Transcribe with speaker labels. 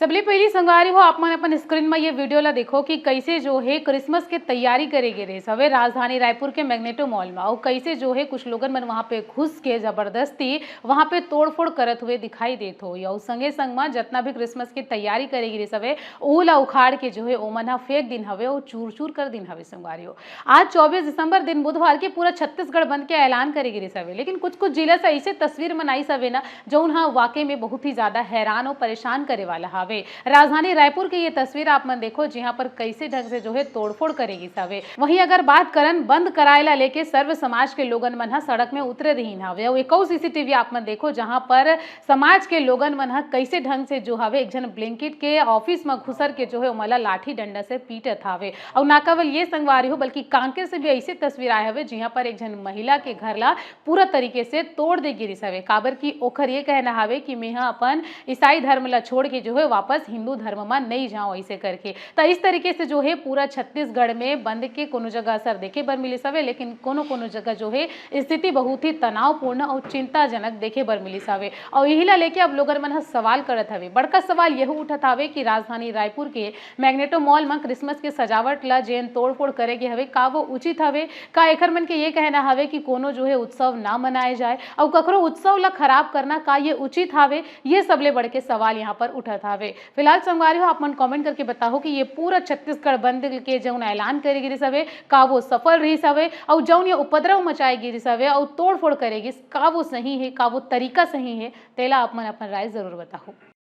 Speaker 1: सबले पहली संगवारी हो आप मन अपन स्क्रीन में ये वीडियो ला देखो कि कैसे जो है क्रिसमस के तैयारी करे गे रे सवे राजधानी रायपुर के मैग्नेटो मॉल में और कैसे जो है कुछ लोगन मन वहां पे घुस के जबरदस्ती वहां पे तोड़फोड़ करत हुए दिखाई देत हो और संगे संग में जितना भी क्रिसमस की तैयारी करे गे रे सवे ओला उखाड़ के जो है ओमन हा फेंक दिन हवे और चूर चूर कर दिन हवे संगवारी हो। आज 24 दिसंबर दिन बुधवार के पूरा छत्तीसगढ़ बंद के ऐलान करे गे रे सवे, लेकिन कुछ कुछ जिला से ऐसे तस्वीर मनाई सवे ना जो उन्हा वाकई में बहुत ही ज्यादा हैरान और परेशान करे वाला हावे। राजधानी रायपुर की ये तस्वीर आप मन देखो जहां पर कैसे ढंग से जो है तोड़फोड़ करेगी सवे। वहीं अगर बात करन बंद कराएला लेके सर्व समाज के लोगन मन सड़क में उतरे रही हवे और एक सीसीटीवी आप मन देखो जहां पर समाज के लोगन मन कैसे ढंग से जो हवे एक जन ब्लिंकिट के ऑफिस में घुसर के जो है मला लाठी डंडा से पीटत हवे। और ना केवल ये संगवारी हो बल्कि कांकेर से भी ऐसी तस्वीर आए हवे जहां पर एक जन महिला के घर ला पूरा तरीके से तोड़ दे गिरी सवे। काबर की ओखर ये कहना हवे कि मैं अपन ईसाई धर्म ला छोड़ के जो है वापस हिंदू धर्म में नहीं जाओ ऐसे करके। तो इस तरीके से जो है पूरा छत्तीसगढ़ में बंद के कोनो जगह असर देखे बर मिली सवे, लेकिन कोनो जगह जो है स्थिति बहुत ही तनावपूर्ण और चिंताजनक देखे बर मिली सवे। और यही ला लेके अब लोगन मन सवाल करत हवे। बड़का सवाल यह उठत हवे कि राजधानी रायपुर के मैग्नेटो मॉल में क्रिसमस के सजावट ला जेन तोड़फोड़ करेगे हवे का वो उचित हवे? का एकर मन के ये कहना हवे कि कोनो जो है उत्सव ना मनाए जाए और ककरो उत्सव ला खराब करना का ये उचित हवे? ये सबले बड़ के सवाल यहाँ पर उठत हवे। फिलहाल संगवारी हो आप मन कमेंट करके बताओ कि ये पूरा छत्तीसगढ़ बंद के जौन ऐलान करे गिरी सवे का वो सफल रही सवे और जौन ये उपद्रव मचाए गिरी सवे और तोड़फोड़ करेगी का वो सही है, का वो तरीका सही है? तेला आप मन अपन राय जरूर बताओ।